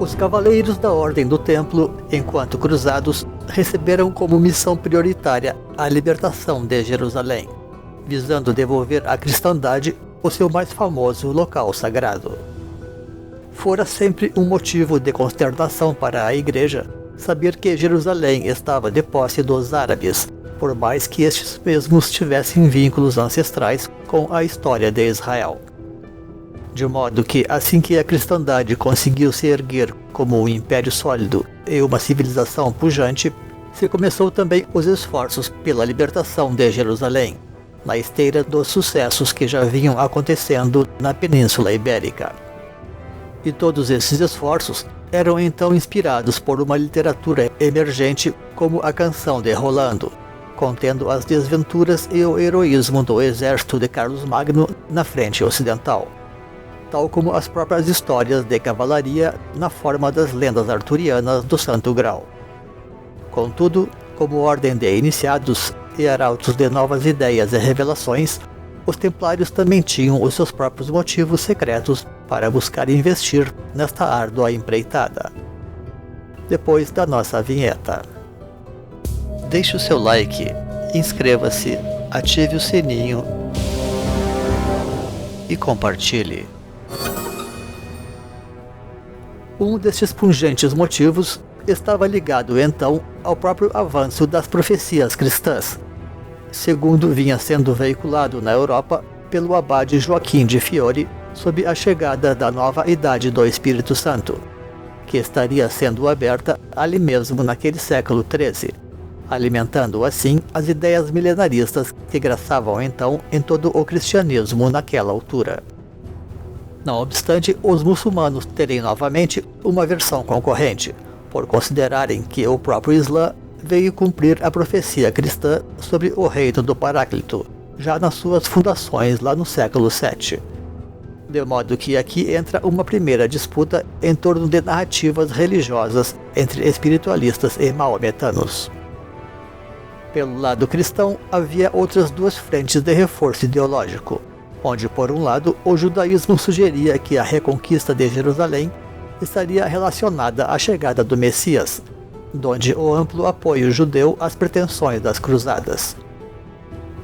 Os Cavaleiros da Ordem do Templo, enquanto cruzados, receberam como missão prioritária a libertação de Jerusalém, visando devolver à cristandade o seu mais famoso local sagrado. Fora sempre um motivo de consternação para a Igreja saber que Jerusalém estava de posse dos árabes, por mais que estes mesmos tivessem vínculos ancestrais com a história de Israel. De modo que, assim que a cristandade conseguiu se erguer como um império sólido e uma civilização pujante, se começou também os esforços pela libertação de Jerusalém, na esteira dos sucessos que já vinham acontecendo na Península Ibérica. E todos esses esforços eram então inspirados por uma literatura emergente como a Canção de Rolando, contendo as desventuras e o heroísmo do exército de Carlos Magno na frente ocidental, tal como as próprias histórias de cavalaria na forma das lendas arturianas do Santo Grau. Contudo, como ordem de iniciados e arautos de novas ideias e revelações, os templários também tinham os seus próprios motivos secretos para buscar investir nesta árdua empreitada. Depois da nossa vinheta. Deixe o seu like, inscreva-se, ative o sininho e compartilhe. Um destes pungentes motivos estava ligado então ao próprio avanço das profecias cristãs, segundo vinha sendo veiculado na Europa pelo abade Joaquim de Fiore sob a chegada da nova Idade do Espírito Santo, que estaria sendo aberta ali mesmo naquele século XIII, alimentando assim as ideias milenaristas que graçavam então em todo o cristianismo naquela altura. Não obstante os muçulmanos terem novamente uma versão concorrente, por considerarem que o próprio Islã veio cumprir a profecia cristã sobre o reino do Paráclito, já nas suas fundações lá no século VII. De modo que aqui entra uma primeira disputa em torno de narrativas religiosas entre espiritualistas e maometanos. Pelo lado cristão, havia outras duas frentes de reforço ideológico, onde por um lado o judaísmo sugeria que a reconquista de Jerusalém estaria relacionada à chegada do Messias, donde o amplo apoio judeu às pretensões das cruzadas.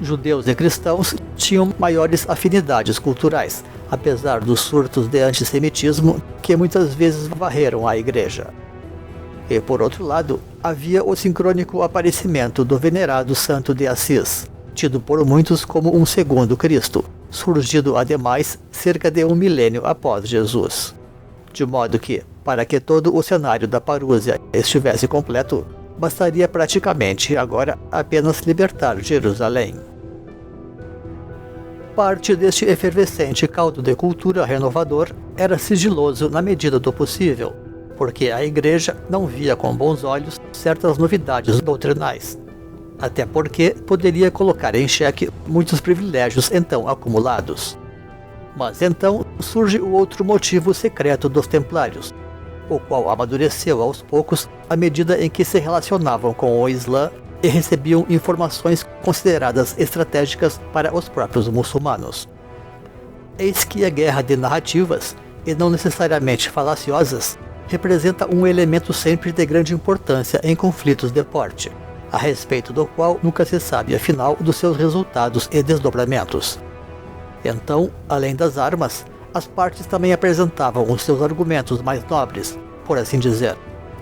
Judeus e cristãos tinham maiores afinidades culturais, apesar dos surtos de antissemitismo que muitas vezes varreram a Igreja. E por outro lado, havia o sincrônico aparecimento do venerado Santo de Assis, tido por muitos como um segundo Cristo, surgido ademais cerca de 1 milênio após Jesus. De modo que, para que todo o cenário da Parúzia estivesse completo, bastaria praticamente agora apenas libertar Jerusalém. Parte deste efervescente caldo de cultura renovador era sigiloso na medida do possível, porque a Igreja não via com bons olhos certas novidades doutrinais, até porque poderia colocar em xeque muitos privilégios então acumulados. Mas então surge o outro motivo secreto dos Templários, o qual amadureceu aos poucos à medida em que se relacionavam com o Islã e recebiam informações consideradas estratégicas para os próprios muçulmanos. Eis que a guerra de narrativas, e não necessariamente falaciosas, representa um elemento sempre de grande importância em conflitos de porte, a respeito do qual nunca se sabe afinal dos seus resultados e desdobramentos. Então, além das armas, as partes também apresentavam os seus argumentos mais nobres, por assim dizer,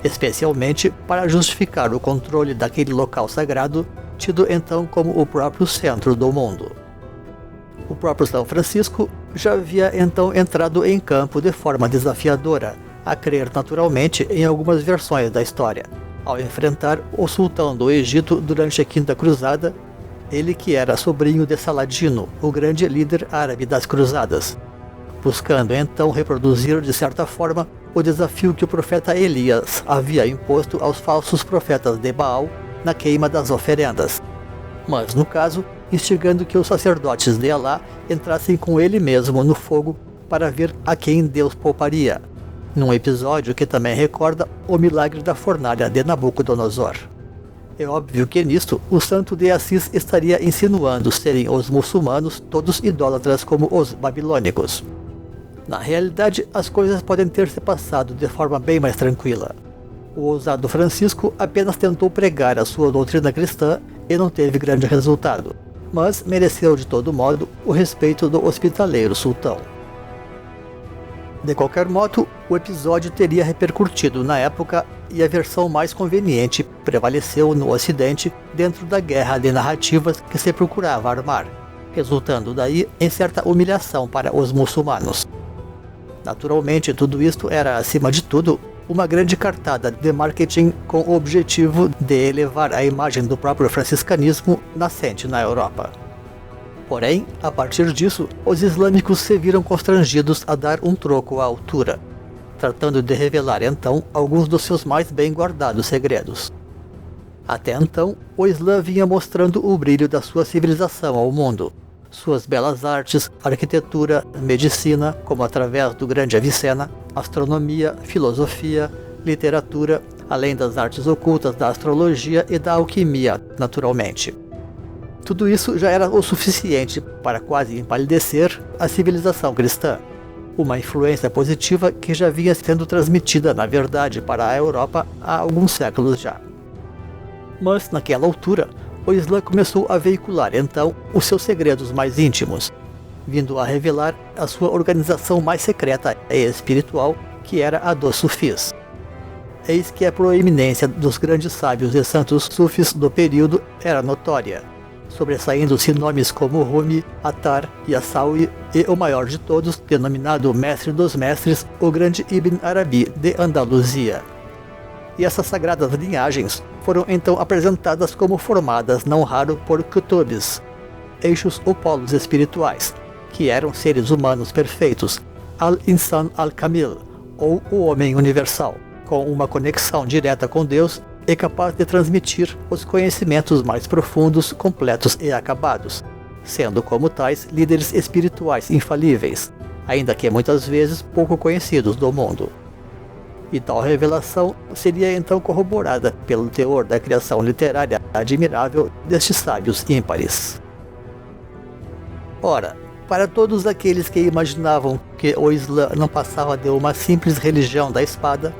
especialmente para justificar o controle daquele local sagrado, tido então como o próprio centro do mundo. O próprio São Francisco já havia então entrado em campo de forma desafiadora, a crer naturalmente em algumas versões da história, ao enfrentar o sultão do Egito durante a Quinta Cruzada, ele que era sobrinho de Saladino, o grande líder árabe das cruzadas, buscando então reproduzir de certa forma o desafio que o profeta Elias havia imposto aos falsos profetas de Baal na queima das oferendas, mas no caso instigando que os sacerdotes de Alá entrassem com ele mesmo no fogo para ver a quem Deus pouparia, num episódio que também recorda o milagre da fornalha de Nabucodonosor. É óbvio que nisto o Santo de Assis estaria insinuando serem os muçulmanos todos idólatras como os babilônicos. Na realidade, as coisas podem ter se passado de forma bem mais tranquila. O ousado Francisco apenas tentou pregar a sua doutrina cristã e não teve grande resultado, mas mereceu de todo modo o respeito do hospitaleiro sultão. De qualquer modo, o episódio teria repercutido na época e a versão mais conveniente prevaleceu no Ocidente dentro da guerra de narrativas que se procurava armar, resultando daí em certa humilhação para os muçulmanos. Naturalmente, tudo isto era, acima de tudo, uma grande cartada de marketing com o objetivo de elevar a imagem do próprio franciscanismo nascente na Europa. Porém, a partir disso, os islâmicos se viram constrangidos a dar um troco à altura, tratando de revelar então alguns dos seus mais bem guardados segredos. Até então, o Islã vinha mostrando o brilho da sua civilização ao mundo, suas belas artes, arquitetura, medicina, como através do grande Avicena, astronomia, filosofia, literatura, além das artes ocultas da astrologia e da alquimia, naturalmente. Tudo isso já era o suficiente para quase empalidecer a civilização cristã, uma influência positiva que já vinha sendo transmitida, na verdade, para a Europa há alguns séculos já. Mas, naquela altura, o Islã começou a veicular então os seus segredos mais íntimos, vindo a revelar a sua organização mais secreta e espiritual, que era a dos sufis. Eis que a proeminência dos grandes sábios e santos sufis do período era notória, sobressaindo-se nomes como Rumi, Attar e Assawi, e o maior de todos, denominado Mestre dos Mestres, o grande Ibn Arabi de Andaluzia. E essas sagradas linhagens foram então apresentadas como formadas não raro por kutubs, eixos ou polos espirituais, que eram seres humanos perfeitos, al-insan al-kamil, ou o homem universal, com uma conexão direta com Deus e capaz de transmitir os conhecimentos mais profundos, completos e acabados, sendo como tais líderes espirituais infalíveis, ainda que muitas vezes pouco conhecidos do mundo. E tal revelação seria então corroborada pelo teor da criação literária admirável destes sábios ímpares. Ora, para todos aqueles que imaginavam que o Islã não passava de uma simples religião da espada,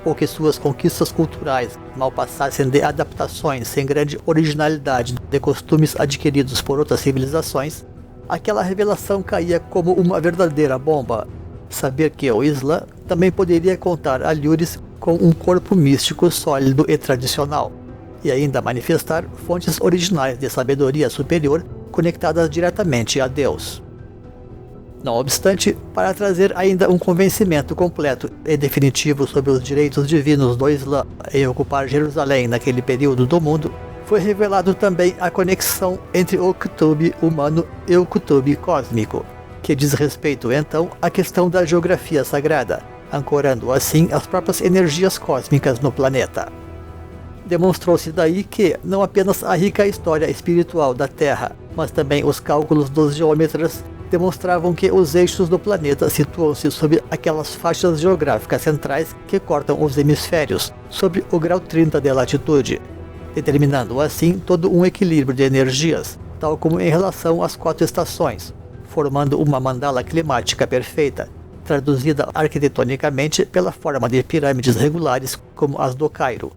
ou que suas conquistas culturais mal passassem de adaptações sem grande originalidade de costumes adquiridos por outras civilizações, aquela revelação caía como uma verdadeira bomba. Saber que o Islã também poderia contar alhures com um corpo místico sólido e tradicional, e ainda manifestar fontes originais de sabedoria superior conectadas diretamente a Deus. Não obstante, para trazer ainda um convencimento completo e definitivo sobre os direitos divinos do Islã em ocupar Jerusalém naquele período do mundo, foi revelado também a conexão entre o Kutub humano e o Kutub cósmico, que diz respeito então à questão da geografia sagrada, ancorando assim as próprias energias cósmicas no planeta. Demonstrou-se daí que não apenas a rica história espiritual da Terra, mas também os cálculos dos geômetras demonstravam que os eixos do planeta situam-se sob aquelas faixas geográficas centrais que cortam os hemisférios, sobre o grau 30 de latitude, determinando assim todo um equilíbrio de energias, tal como em relação às 4 estações, formando uma mandala climática perfeita, traduzida arquitetonicamente pela forma de pirâmides regulares como as do Cairo,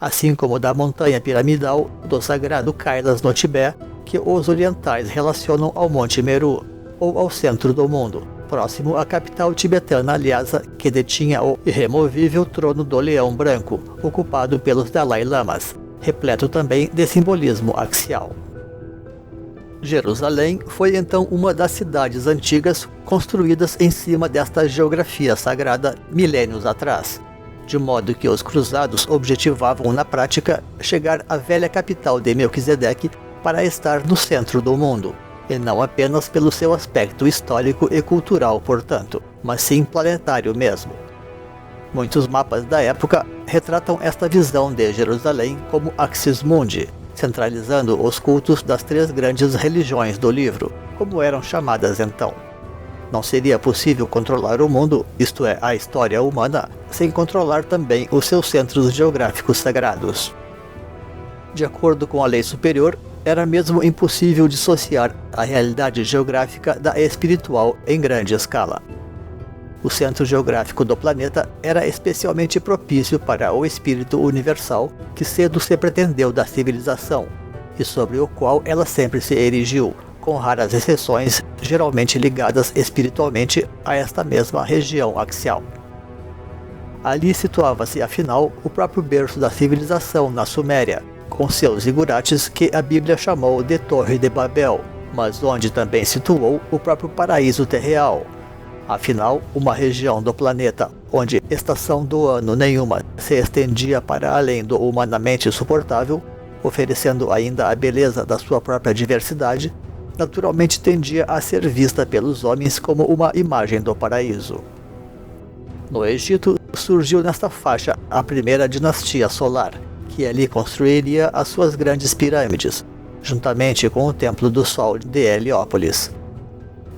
assim como da montanha piramidal do sagrado Kailas no Tibete, que os orientais relacionam ao Monte Meru, ou ao centro do mundo, próximo à capital tibetana Lhasa, que detinha o irremovível trono do Leão Branco, ocupado pelos Dalai Lamas, repleto também de simbolismo axial. Jerusalém foi então uma das cidades antigas construídas em cima desta geografia sagrada milênios atrás, de modo que os cruzados objetivavam na prática chegar à velha capital de Melquisedeque para estar no centro do mundo, e não apenas pelo seu aspecto histórico e cultural, portanto, mas sim planetário mesmo. Muitos mapas da época retratam esta visão de Jerusalém como Axis Mundi, centralizando os cultos das 3 grandes religiões do livro, como eram chamadas então. Não seria possível controlar o mundo, isto é, a história humana, sem controlar também os seus centros geográficos sagrados. De acordo com a lei superior, era mesmo impossível dissociar a realidade geográfica da espiritual em grande escala. O centro geográfico do planeta era especialmente propício para o espírito universal que cedo se pretendeu da civilização, e sobre o qual ela sempre se erigiu, com raras exceções, geralmente ligadas espiritualmente a esta mesma região axial. Ali situava-se, afinal, o próprio berço da civilização na Suméria, com seus zigurates que a Bíblia chamou de Torre de Babel, mas onde também situou o próprio paraíso terreal. Afinal, uma região do planeta onde estação do ano nenhuma se estendia para além do humanamente suportável, oferecendo ainda a beleza da sua própria diversidade, naturalmente tendia a ser vista pelos homens como uma imagem do paraíso. No Egito, surgiu nesta faixa a primeira dinastia solar, que ali construiria as suas grandes pirâmides, juntamente com o Templo do Sol de Heliópolis.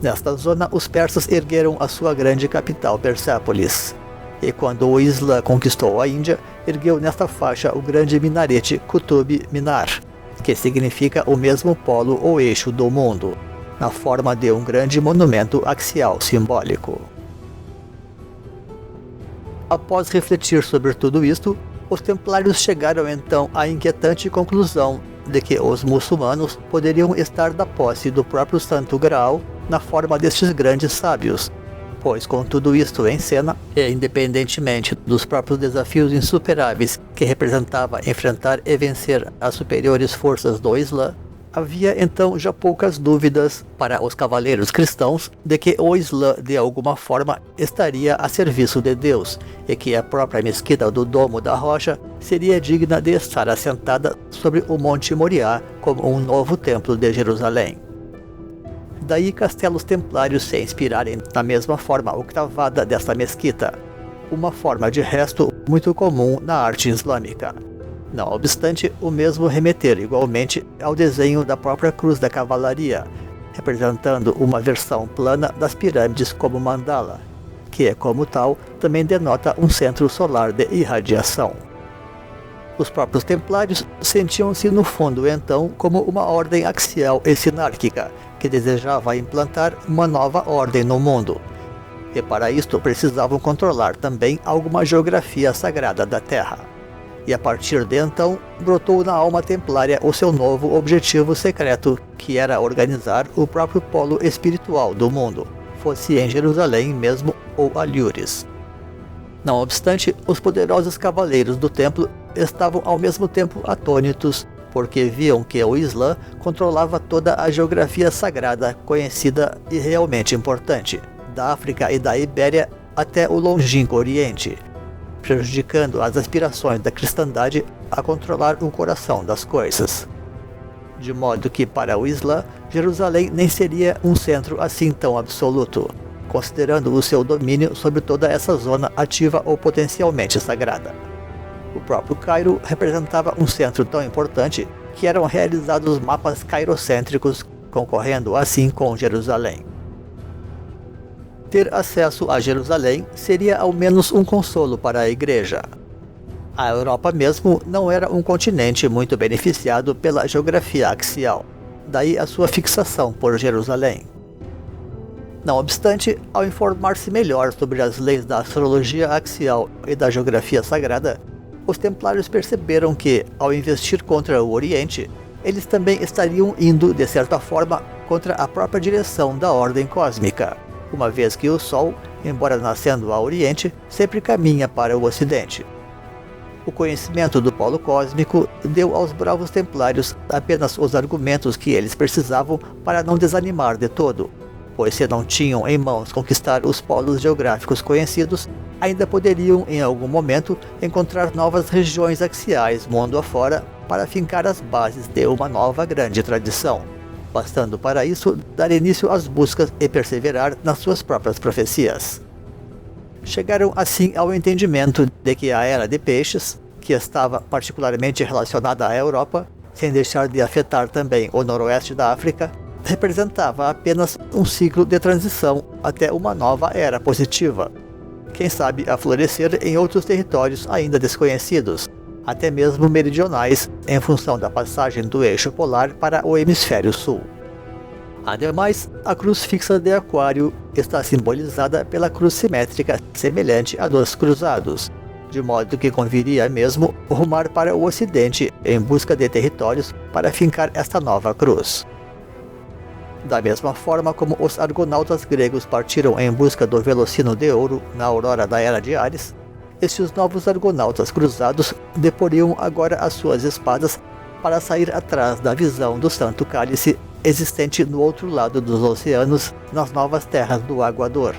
Nesta zona, os persas ergueram a sua grande capital, Persépolis, e quando o Islã conquistou a Índia, ergueu nesta faixa o grande minarete Qutub Minar, que significa o mesmo polo ou eixo do mundo, na forma de um grande monumento axial simbólico. Após refletir sobre tudo isto, os templários chegaram então à inquietante conclusão de que os muçulmanos poderiam estar da posse do próprio Santo Graal na forma destes grandes sábios, pois com tudo isto em cena, e independentemente dos próprios desafios insuperáveis que representava enfrentar e vencer as superiores forças do Islã, havia então já poucas dúvidas para os cavaleiros cristãos de que o Islã de alguma forma estaria a serviço de Deus e que a própria mesquita do Domo da Rocha seria digna de estar assentada sobre o Monte Moriá como um novo templo de Jerusalém. Daí castelos templários se inspirarem na mesma forma octavada desta mesquita, uma forma de resto muito comum na arte islâmica. Não obstante, o mesmo remeter igualmente ao desenho da própria cruz da cavalaria, representando uma versão plana das pirâmides como mandala, que, como tal, também denota um centro solar de irradiação. Os próprios templários sentiam-se no fundo então como uma ordem axial e sinárquica, que desejava implantar uma nova ordem no mundo, e para isto precisavam controlar também alguma geografia sagrada da Terra. E a partir de então, brotou na alma templária o seu novo objetivo secreto, que era organizar o próprio polo espiritual do mundo, fosse em Jerusalém mesmo ou Alhures. Não obstante, os poderosos cavaleiros do templo estavam ao mesmo tempo atônitos, porque viam que o Islã controlava toda a geografia sagrada conhecida e realmente importante, da África e da Ibéria até o longínquo Oriente, prejudicando as aspirações da cristandade a controlar o coração das coisas. De modo que para o Islã, Jerusalém nem seria um centro assim tão absoluto, considerando o seu domínio sobre toda essa zona ativa ou potencialmente sagrada. O próprio Cairo representava um centro tão importante que eram realizados mapas cairocêntricos, concorrendo assim com Jerusalém. Ter acesso a Jerusalém seria ao menos um consolo para a Igreja. A Europa mesmo não era um continente muito beneficiado pela geografia axial, daí a sua fixação por Jerusalém. Não obstante, ao informar-se melhor sobre as leis da astrologia axial e da geografia sagrada, os templários perceberam que, ao investir contra o Oriente, eles também estariam indo, de certa forma, contra a própria direção da ordem cósmica, uma vez que o Sol, embora nascendo a Oriente, sempre caminha para o Ocidente. O conhecimento do polo cósmico deu aos bravos templários apenas os argumentos que eles precisavam para não desanimar de todo, pois se não tinham em mãos conquistar os polos geográficos conhecidos, ainda poderiam em algum momento encontrar novas regiões axiais mundo afora para fincar as bases de uma nova grande tradição, bastando para isso dar início às buscas e perseverar nas suas próprias profecias. Chegaram assim ao entendimento de que a Era de Peixes, que estava particularmente relacionada à Europa, sem deixar de afetar também o noroeste da África, representava apenas um ciclo de transição até uma nova era positiva, quem sabe a florescer em outros territórios ainda desconhecidos, até mesmo meridionais, em função da passagem do eixo polar para o hemisfério sul. Ademais, a cruz fixa de Aquário está simbolizada pela cruz simétrica semelhante à dos cruzados, de modo que conviria mesmo rumar para o ocidente em busca de territórios para fincar esta nova cruz. Da mesma forma como os argonautas gregos partiram em busca do Velocino de Ouro na aurora da Era de Ares, estes novos argonautas cruzados deporiam agora as suas espadas para sair atrás da visão do Santo Cálice existente no outro lado dos oceanos nas novas terras do Aguador,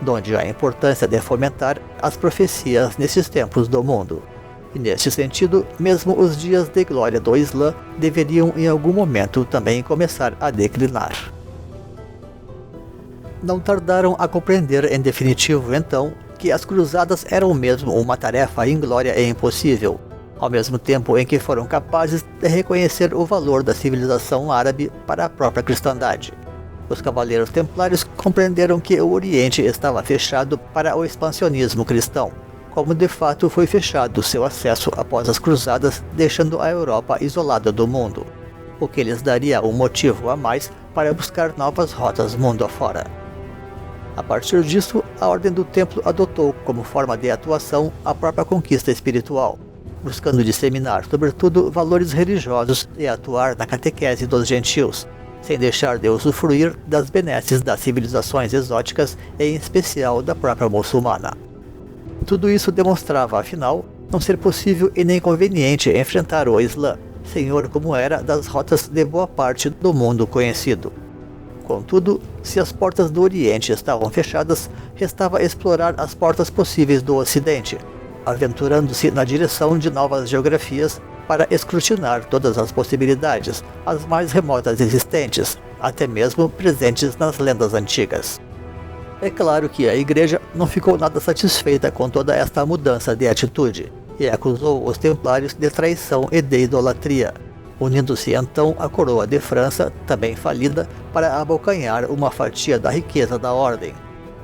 donde a importância de fomentar as profecias nesses tempos do mundo. E neste sentido, mesmo os dias de glória do Islã deveriam em algum momento também começar a declinar. Não tardaram a compreender em definitivo então que as cruzadas eram mesmo uma tarefa inglória e impossível, ao mesmo tempo em que foram capazes de reconhecer o valor da civilização árabe para a própria cristandade. Os cavaleiros templários compreenderam que o Oriente estava fechado para o expansionismo cristão, como de fato foi fechado seu acesso após as cruzadas, deixando a Europa isolada do mundo, o que lhes daria um motivo a mais para buscar novas rotas mundo afora. A partir disso, a Ordem do Templo adotou como forma de atuação a própria conquista espiritual, buscando disseminar sobretudo valores religiosos e atuar na catequese dos gentios, sem deixar de usufruir das benesses das civilizações exóticas e em especial da própria muçulmana. Tudo isso demonstrava, afinal, não ser possível e nem conveniente enfrentar o Islã, senhor como era das rotas de boa parte do mundo conhecido. Contudo, se as portas do Oriente estavam fechadas, restava explorar as portas possíveis do Ocidente, aventurando-se na direção de novas geografias para escrutinar todas as possibilidades, as mais remotas existentes, até mesmo presentes nas lendas antigas. É claro que a Igreja não ficou nada satisfeita com toda esta mudança de atitude, e acusou os templários de traição e de idolatria, unindo-se então à coroa de França, também falida, para abocanhar uma fatia da riqueza da ordem,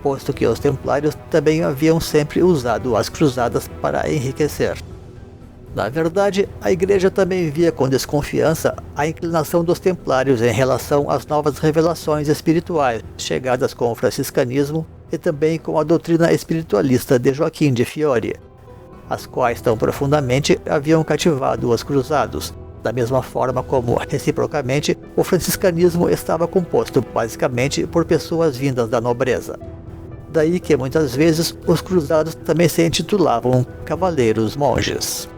posto que os templários também haviam sempre usado as cruzadas para enriquecer. Na verdade, a Igreja também via com desconfiança a inclinação dos templários em relação às novas revelações espirituais chegadas com o franciscanismo e também com a doutrina espiritualista de Joaquim de Fiore, as quais tão profundamente haviam cativado os cruzados, da mesma forma como, reciprocamente, o franciscanismo estava composto basicamente por pessoas vindas da nobreza. Daí que muitas vezes os cruzados também se intitulavam cavaleiros monges.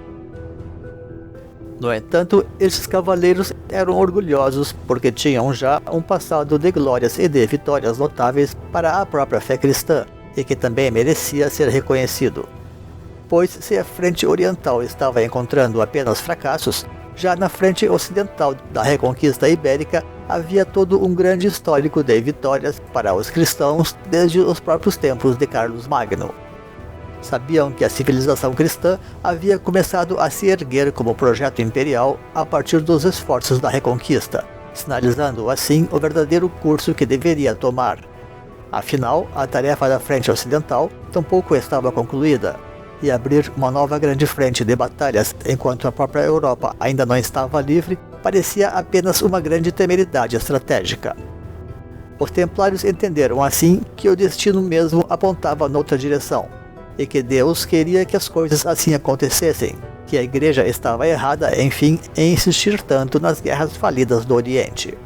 No entanto, esses cavaleiros eram orgulhosos porque tinham já um passado de glórias e de vitórias notáveis para a própria fé cristã, e que também merecia ser reconhecido. Pois se a frente oriental estava encontrando apenas fracassos, já na frente ocidental da Reconquista Ibérica havia todo um grande histórico de vitórias para os cristãos desde os próprios tempos de Carlos Magno. Sabiam que a civilização cristã havia começado a se erguer como projeto imperial a partir dos esforços da Reconquista, sinalizando assim o verdadeiro curso que deveria tomar. Afinal, a tarefa da frente ocidental tampouco estava concluída, e abrir uma nova grande frente de batalhas enquanto a própria Europa ainda não estava livre parecia apenas uma grande temeridade estratégica. Os templários entenderam assim que o destino mesmo apontava noutra direção, e que Deus queria que as coisas assim acontecessem, que a Igreja estava errada, enfim, em insistir tanto nas guerras falidas do Oriente.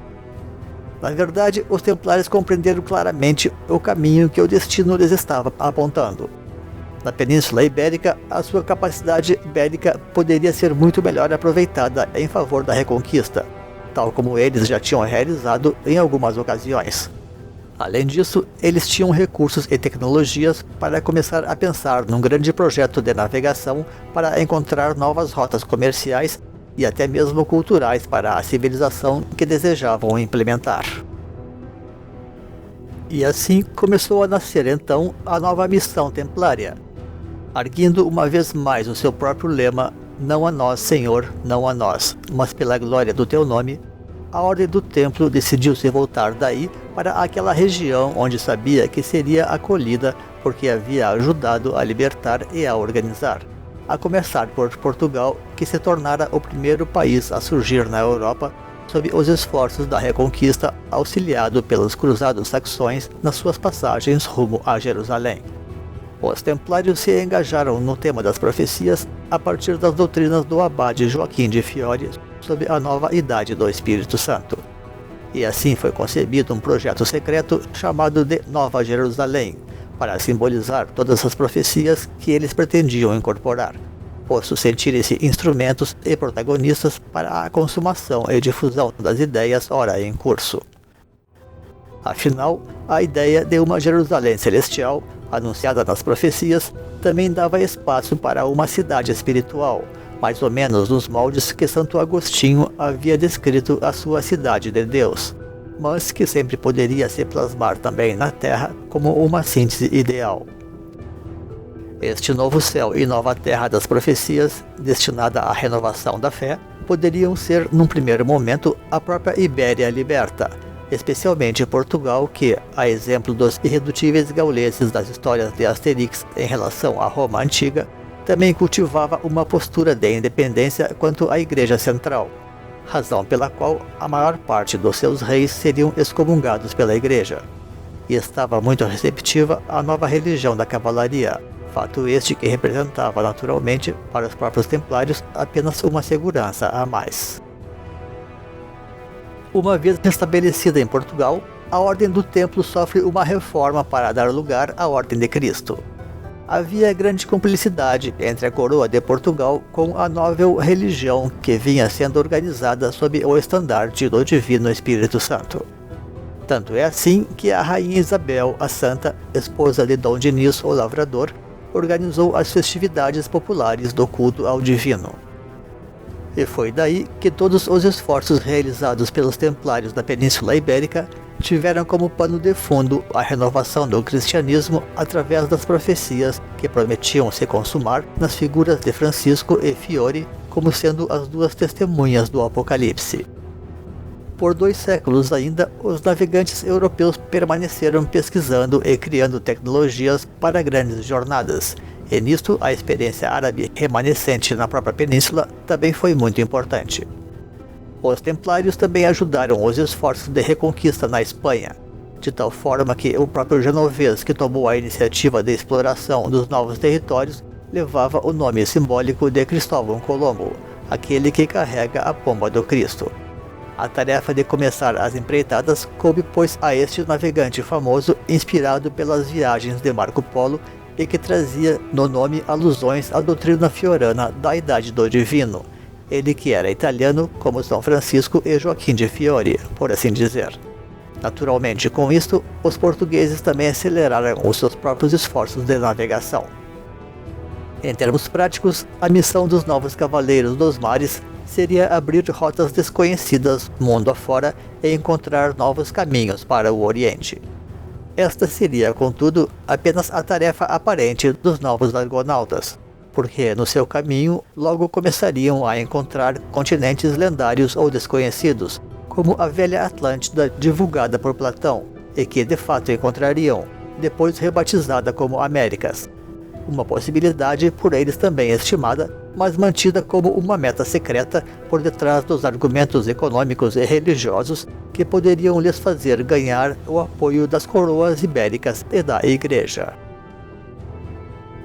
Na verdade, os templários compreenderam claramente o caminho que o destino lhes estava apontando. Na Península Ibérica, a sua capacidade bélica poderia ser muito melhor aproveitada em favor da Reconquista, tal como eles já tinham realizado em algumas ocasiões. Além disso, eles tinham recursos e tecnologias para começar a pensar num grande projeto de navegação para encontrar novas rotas comerciais e até mesmo culturais para a civilização que desejavam implementar. E assim começou a nascer então a nova missão templária, arguindo uma vez mais o seu próprio lema: não a nós, Senhor, não a nós, mas pela glória do teu nome. A Ordem do Templo decidiu se voltar daí para aquela região onde sabia que seria acolhida porque havia ajudado a libertar e a organizar, a começar por Portugal, que se tornara o primeiro país a surgir na Europa sob os esforços da Reconquista, auxiliado pelos cruzados saxões nas suas passagens rumo a Jerusalém. Os templários se engajaram no tema das profecias a partir das doutrinas do abade Joaquim de Fiore sob a nova idade do Espírito Santo. E assim foi concebido um projeto secreto chamado de Nova Jerusalém, para simbolizar todas as profecias que eles pretendiam incorporar, posto sentirem-se instrumentos e protagonistas para a consumação e difusão das ideias ora em curso. Afinal, a ideia de uma Jerusalém celestial, anunciada nas profecias, também dava espaço para uma cidade espiritual, mais ou menos nos moldes que Santo Agostinho havia descrito a sua cidade de Deus, mas que sempre poderia se plasmar também na Terra como uma síntese ideal. Este novo céu e nova terra das profecias, destinada à renovação da fé, poderiam ser, num primeiro momento, a própria Ibéria liberta, especialmente Portugal, que, a exemplo dos irredutíveis gauleses das histórias de Asterix em relação à Roma antiga, também cultivava uma postura de independência quanto à Igreja Central, razão pela qual a maior parte dos seus reis seriam excomungados pela Igreja, e estava muito receptiva à nova religião da cavalaria, fato este que representava naturalmente para os próprios templários apenas uma segurança a mais. Uma vez restabelecida em Portugal, a Ordem do Templo sofre uma reforma para dar lugar à Ordem de Cristo. Havia grande cumplicidade entre a coroa de Portugal com a nova religião que vinha sendo organizada sob o estandarte do Divino Espírito Santo. Tanto é assim que a Rainha Isabel a Santa, esposa de Dom Dinis o Lavrador, organizou as festividades populares do culto ao Divino. E foi daí que todos os esforços realizados pelos templários da Península Ibérica tiveram como pano de fundo a renovação do cristianismo através das profecias que prometiam se consumar nas figuras de Francisco e Fiore como sendo as duas testemunhas do Apocalipse. Por 2 séculos ainda, os navegantes europeus permaneceram pesquisando e criando tecnologias para grandes jornadas, e nisto a experiência árabe remanescente na própria península também foi muito importante. Os templários também ajudaram os esforços de reconquista na Espanha, de tal forma que o próprio genovês que tomou a iniciativa de exploração dos novos territórios levava o nome simbólico de Cristóvão Colombo, aquele que carrega a pomba do Cristo. A tarefa de começar as empreitadas coube, pois, a este navegante famoso inspirado pelas viagens de Marco Polo e que trazia no nome alusões à doutrina fiorana da Idade do Divino, ele que era italiano como São Francisco e Joaquim de Fiore, por assim dizer. Naturalmente, com isto, os portugueses também aceleraram os seus próprios esforços de navegação. Em termos práticos, a missão dos novos cavaleiros dos mares seria abrir rotas desconhecidas mundo afora e encontrar novos caminhos para o Oriente. Esta seria, contudo, apenas a tarefa aparente dos novos argonautas, porque no seu caminho logo começariam a encontrar continentes lendários ou desconhecidos, como a velha Atlântida divulgada por Platão, e que de fato encontrariam, depois rebatizada como Américas. Uma possibilidade por eles também estimada, mas mantida como uma meta secreta por detrás dos argumentos econômicos e religiosos que poderiam lhes fazer ganhar o apoio das coroas ibéricas e da Igreja.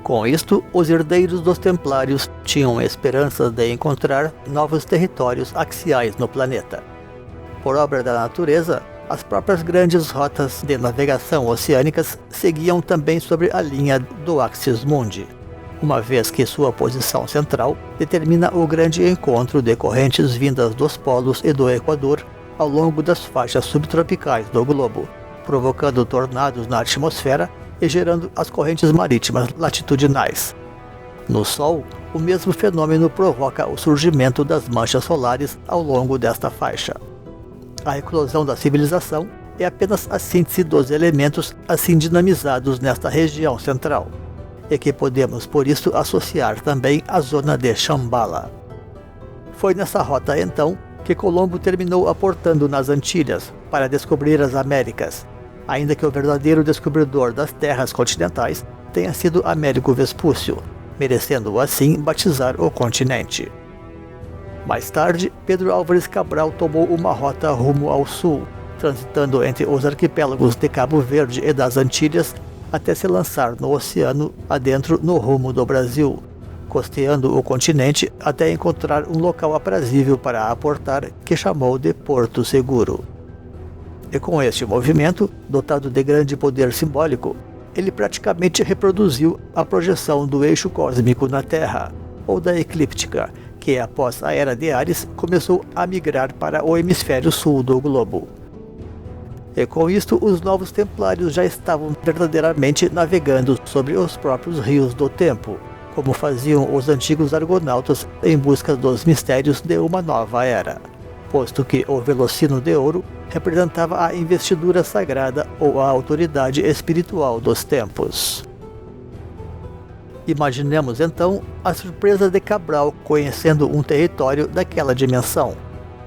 Com isto, os herdeiros dos templários tinham esperanças de encontrar novos territórios axiais no planeta. Por obra da natureza, as próprias grandes rotas de navegação oceânicas seguiam também sobre a linha do Axis Mundi, uma vez que sua posição central determina o grande encontro de correntes vindas dos polos e do Equador ao longo das faixas subtropicais do globo, provocando tornados na atmosfera e gerando as correntes marítimas latitudinais. No Sol, o mesmo fenômeno provoca o surgimento das manchas solares ao longo desta faixa. A eclosão da civilização é apenas a síntese dos elementos assim dinamizados nesta região central, e que podemos por isso associar também à zona de Shambhala. Foi nessa rota então que Colombo terminou aportando nas Antilhas para descobrir as Américas, ainda que o verdadeiro descobridor das terras continentais tenha sido Américo Vespúcio, merecendo assim batizar o continente. Mais tarde, Pedro Álvares Cabral tomou uma rota rumo ao sul, transitando entre os arquipélagos de Cabo Verde e das Antilhas, até se lançar no oceano adentro no rumo do Brasil, costeando o continente até encontrar um local aprazível para aportar, que chamou de Porto Seguro. E com este movimento, dotado de grande poder simbólico, ele praticamente reproduziu a projeção do eixo cósmico na Terra, ou da eclíptica, que após a Era de Áries começou a migrar para o hemisfério sul do globo. E com isto, os novos templários já estavam verdadeiramente navegando sobre os próprios rios do tempo, como faziam os antigos argonautas em busca dos mistérios de uma nova era, posto que o velocino de ouro representava a investidura sagrada ou a autoridade espiritual dos tempos. Imaginemos então a surpresa de Cabral conhecendo um território daquela dimensão,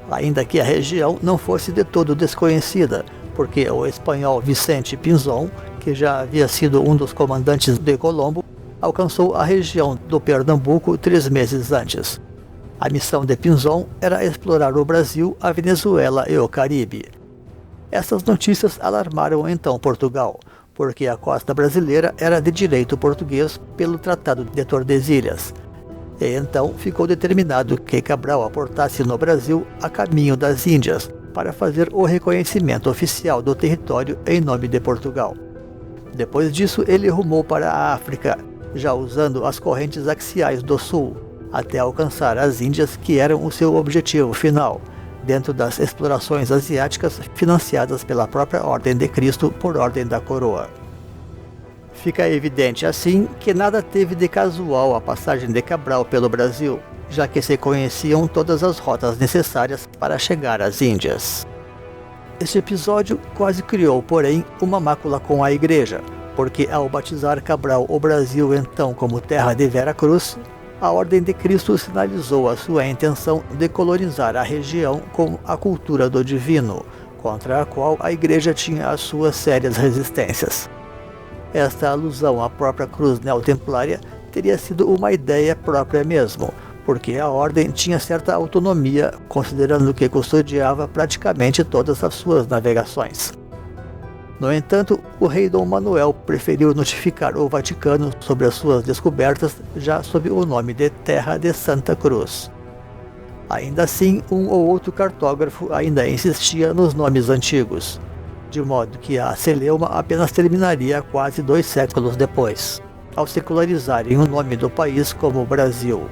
ainda que a região não fosse de todo desconhecida, porque o espanhol Vicente Pinzón, que já havia sido um dos comandantes de Colombo, alcançou a região do Pernambuco 3 meses antes. A missão de Pinzón era explorar o Brasil, a Venezuela e o Caribe. Essas notícias alarmaram então Portugal, porque a costa brasileira era de direito português pelo Tratado de Tordesilhas. E então ficou determinado que Cabral aportasse no Brasil a caminho das Índias, para fazer o reconhecimento oficial do território em nome de Portugal. Depois disso, ele rumou para a África, já usando as correntes axiais do sul, até alcançar as Índias, que eram o seu objetivo final, dentro das explorações asiáticas financiadas pela própria Ordem de Cristo por ordem da coroa. Fica evidente assim que nada teve de casual a passagem de Cabral pelo Brasil, já que se conheciam todas as rotas necessárias para chegar às Índias. Este episódio quase criou, porém, uma mácula com a Igreja, porque ao batizar Cabral o Brasil então como terra de Vera Cruz, a Ordem de Cristo sinalizou a sua intenção de colonizar a região com a cultura do divino, contra a qual a Igreja tinha as suas sérias resistências. Esta alusão à própria cruz neotemplária teria sido uma ideia própria mesmo, porque a ordem tinha certa autonomia, considerando que custodiava praticamente todas as suas navegações. No entanto, o rei Dom Manuel preferiu notificar o Vaticano sobre as suas descobertas já sob o nome de Terra de Santa Cruz. Ainda assim, um ou outro cartógrafo ainda insistia nos nomes antigos, de modo que a celeuma apenas terminaria quase 2 séculos depois, ao secularizarem o nome do país como Brasil.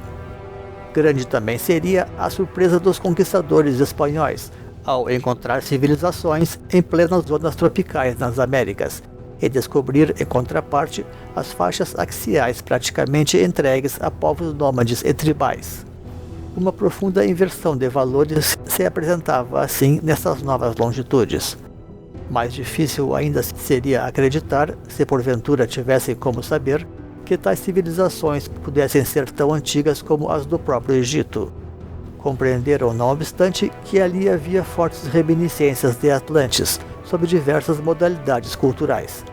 Grande também seria a surpresa dos conquistadores espanhóis, ao encontrar civilizações em plenas zonas tropicais nas Américas, e descobrir, em contraparte, as faixas axiais praticamente entregues a povos nômades e tribais. Uma profunda inversão de valores se apresentava assim nessas novas longitudes. Mais difícil ainda seria acreditar, se porventura tivessem como saber, que tais civilizações pudessem ser tão antigas como as do próprio Egito. Compreenderam, não obstante, que ali havia fortes reminiscências de Atlantes, sob diversas modalidades culturais.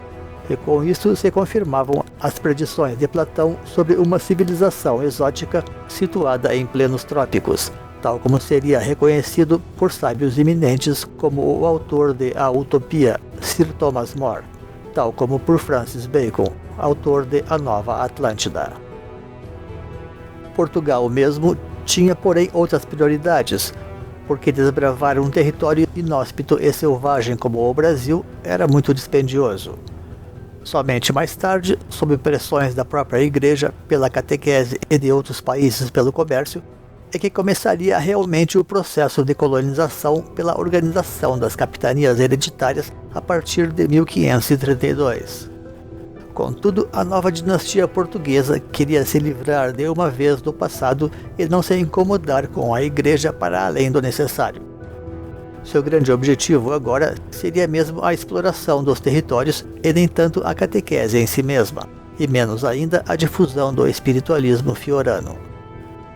E com isso se confirmavam as predições de Platão sobre uma civilização exótica situada em plenos trópicos, tal como seria reconhecido por sábios eminentes como o autor de A Utopia, Sir Thomas More, tal como por Francis Bacon, autor de A Nova Atlântida. Portugal mesmo tinha, porém, outras prioridades, porque desbravar um território inóspito e selvagem como o Brasil era muito dispendioso. Somente mais tarde, sob pressões da própria Igreja, pela catequese e de outros países pelo comércio, é que começaria realmente o processo de colonização pela organização das capitanias hereditárias a partir de 1532. Contudo, a nova dinastia portuguesa queria se livrar de uma vez do passado e não se incomodar com a Igreja para além do necessário. Seu grande objetivo agora seria mesmo a exploração dos territórios e nem tanto a catequese em si mesma, e menos ainda a difusão do espiritualismo fiorano.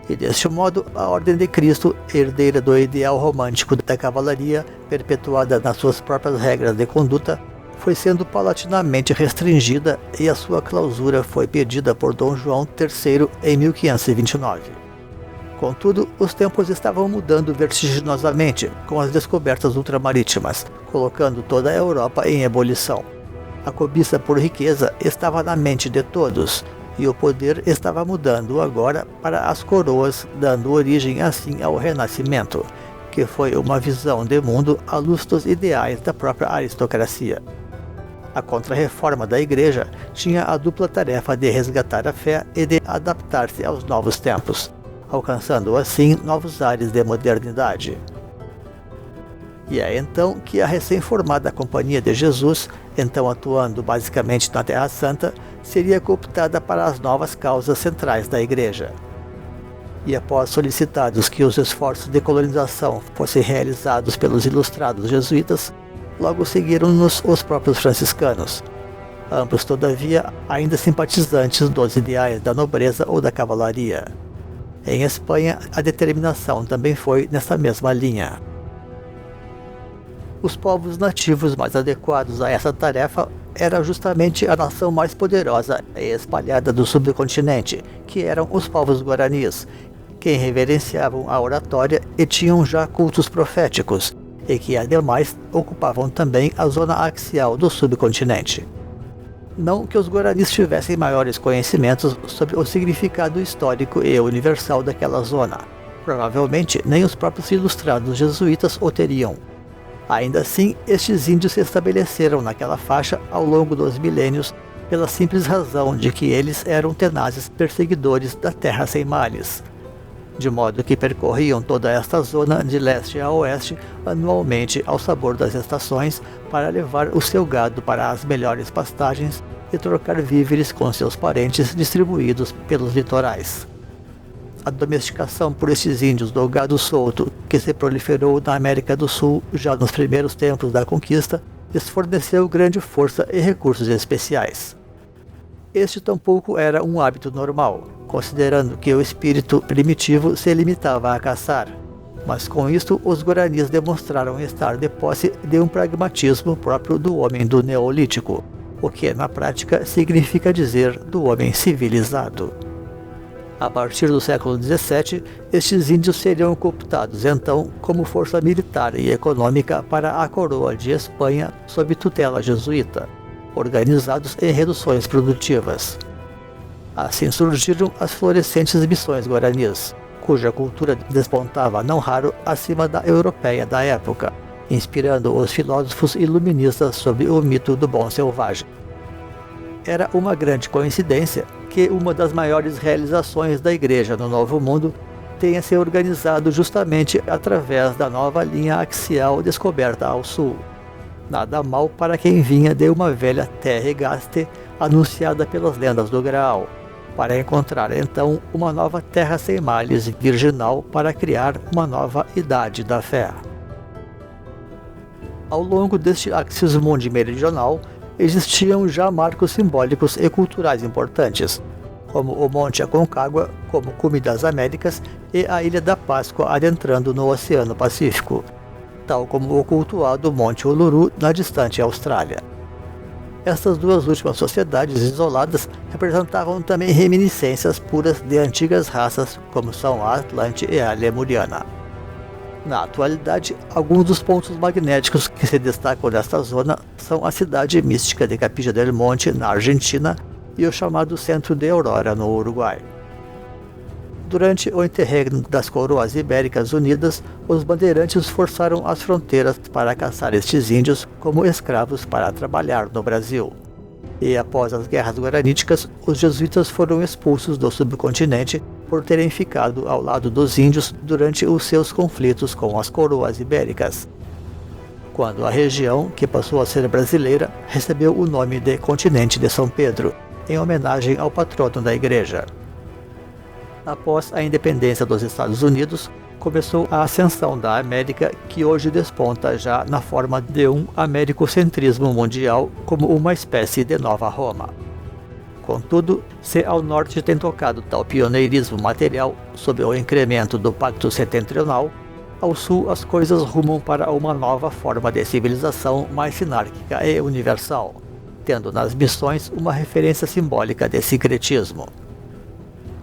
E deste modo, a Ordem de Cristo, herdeira do ideal romântico da cavalaria, perpetuada nas suas próprias regras de conduta, foi sendo paulatinamente restringida e a sua clausura foi pedida por Dom João III em 1529. Contudo, os tempos estavam mudando vertiginosamente com as descobertas ultramarítimas, colocando toda a Europa em ebulição. A cobiça por riqueza estava na mente de todos, e o poder estava mudando agora para as coroas, dando origem assim ao Renascimento, que foi uma visão de mundo à luz dos ideais da própria aristocracia. A Contra-Reforma da Igreja tinha a dupla tarefa de resgatar a fé e de adaptar-se aos novos tempos, alcançando assim novos ares de modernidade. E é então que a recém-formada Companhia de Jesus, então atuando basicamente na Terra Santa, seria cooptada para as novas causas centrais da Igreja. E após solicitados que os esforços de colonização fossem realizados pelos ilustrados jesuítas, logo seguiram-nos os próprios franciscanos, ambos todavia ainda simpatizantes dos ideais da nobreza ou da cavalaria. Em Espanha, a determinação também foi nessa mesma linha. Os povos nativos mais adequados a essa tarefa era justamente a nação mais poderosa e espalhada do subcontinente, que eram os povos guaranis, que reverenciavam a oratória e tinham já cultos proféticos, e que ademais ocupavam também a zona axial do subcontinente. Não que os guaranis tivessem maiores conhecimentos sobre o significado histórico e universal daquela zona. Provavelmente nem os próprios ilustrados jesuítas o teriam. Ainda assim, estes índios se estabeleceram naquela faixa ao longo dos milênios pela simples razão de que eles eram tenazes perseguidores da terra sem males, de modo que percorriam toda esta zona de leste a oeste anualmente ao sabor das estações para levar o seu gado para as melhores pastagens e trocar víveres com seus parentes distribuídos pelos litorais. A domesticação por estes índios do gado solto, que se proliferou na América do Sul já nos primeiros tempos da conquista, lhes forneceu grande força e recursos especiais. Este tampouco era um hábito normal, considerando que o espírito primitivo se limitava a caçar, mas com isto os guaranis demonstraram estar de posse de um pragmatismo próprio do homem do Neolítico, o que na prática significa dizer do homem civilizado. A partir do século XVII, estes índios seriam cooptados então como força militar e econômica para a coroa de Espanha sob tutela jesuíta, organizados em reduções produtivas. Assim surgiram as florescentes missões guaranis, cuja cultura despontava não raro acima da europeia da época, inspirando os filósofos iluministas sobre o mito do bom selvagem. Era uma grande coincidência que uma das maiores realizações da Igreja no Novo Mundo tenha se organizado justamente através da nova linha axial descoberta ao sul. Nada mal para quem vinha de uma velha terra gaste anunciada pelas lendas do Graal, para encontrar então uma nova terra sem males e virginal para criar uma nova idade da fé. Ao longo deste Axis Mundi meridional, existiam já marcos simbólicos e culturais importantes, como o Monte Aconcagua, como cume das Américas, e a Ilha da Páscoa adentrando no Oceano Pacífico, tal como o cultuado Monte Uluru na distante Austrália. Estas duas últimas sociedades isoladas representavam também reminiscências puras de antigas raças como são a Atlante e a Lemuriana. Na atualidade, alguns dos pontos magnéticos que se destacam nesta zona são a cidade mística de Capilla del Monte, na Argentina, e o chamado Centro de Aurora, no Uruguai. Durante o interregno das coroas ibéricas unidas, os bandeirantes forçaram as fronteiras para caçar estes índios como escravos para trabalhar no Brasil. E após as guerras guaraníticas, os jesuítas foram expulsos do subcontinente por terem ficado ao lado dos índios durante os seus conflitos com as coroas ibéricas, quando a região, que passou a ser brasileira, recebeu o nome de Continente de São Pedro, em homenagem ao patrono da Igreja. Após a independência dos Estados Unidos, começou a ascensão da América, que hoje desponta já na forma de um americocentrismo mundial como uma espécie de nova Roma. Contudo, se ao norte tem tocado tal pioneirismo material sob o incremento do Pacto Setentrional, ao sul as coisas rumam para uma nova forma de civilização mais sinárquica e universal, tendo nas missões uma referência simbólica de sincretismo.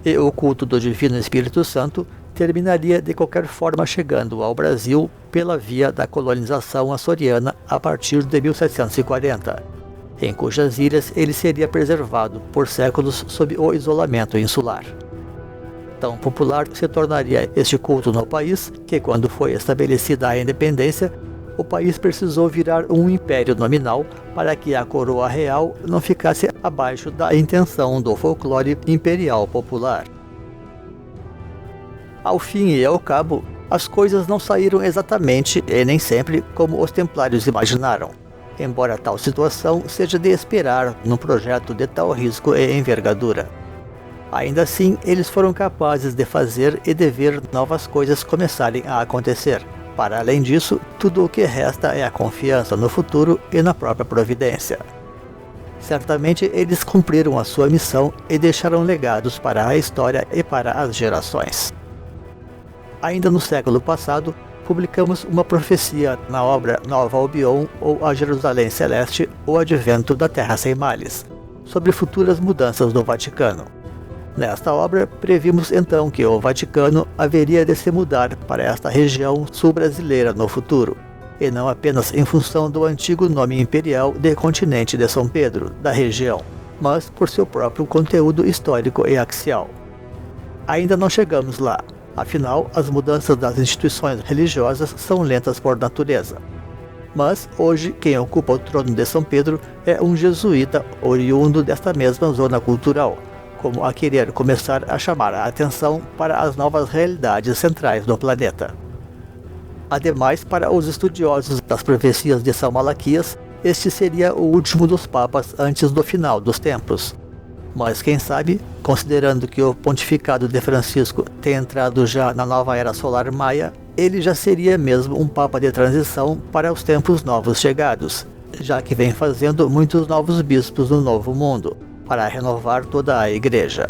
E o culto do Divino Espírito Santo terminaria de qualquer forma chegando ao Brasil pela via da colonização açoriana a partir de 1740, em cujas ilhas ele seria preservado por séculos sob o isolamento insular. Tão popular se tornaria este culto no país que, quando foi estabelecida a independência, o país precisou virar um império nominal para que a coroa real não ficasse abaixo da intenção do folclore imperial popular. Ao fim e ao cabo, as coisas não saíram exatamente e nem sempre como os templários imaginaram, embora tal situação seja de esperar num projeto de tal risco e envergadura. Ainda assim, eles foram capazes de fazer e de ver novas coisas começarem a acontecer. Para além disso, tudo o que resta é a confiança no futuro e na própria providência. Certamente eles cumpriram a sua missão e deixaram legados para a história e para as gerações. Ainda no século passado, publicamos uma profecia na obra Nova Albion ou A Jerusalém Celeste, o Advento da Terra Sem Males, sobre futuras mudanças no Vaticano. Nesta obra, previmos então que o Vaticano haveria de se mudar para esta região sul-brasileira no futuro, e não apenas em função do antigo nome imperial de Continente de São Pedro, da região, mas por seu próprio conteúdo histórico e axial. Ainda não chegamos lá, afinal, as mudanças das instituições religiosas são lentas por natureza. Mas, hoje, quem ocupa o trono de São Pedro é um jesuíta oriundo desta mesma zona cultural, como a querer começar a chamar a atenção para as novas realidades centrais do planeta. Ademais, para os estudiosos das profecias de São Malaquias, este seria o último dos papas antes do final dos tempos. Mas quem sabe, considerando que o pontificado de Francisco tem entrado já na nova era solar maia, ele já seria mesmo um papa de transição para os tempos novos chegados, já que vem fazendo muitos novos bispos no Novo Mundo, para renovar toda a igreja.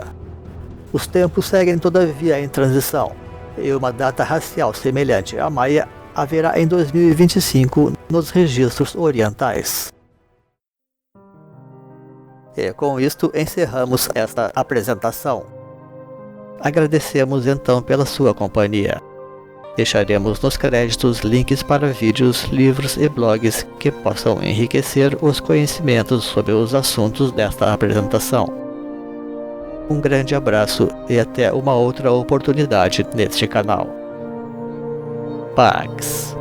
Os tempos seguem todavia em transição, e uma data racial semelhante à maia haverá em 2025 nos registros orientais. E com isto encerramos esta apresentação. Agradecemos então pela sua companhia. Deixaremos nos créditos links para vídeos, livros e blogs que possam enriquecer os conhecimentos sobre os assuntos desta apresentação. Um grande abraço e até uma outra oportunidade neste canal. Pax.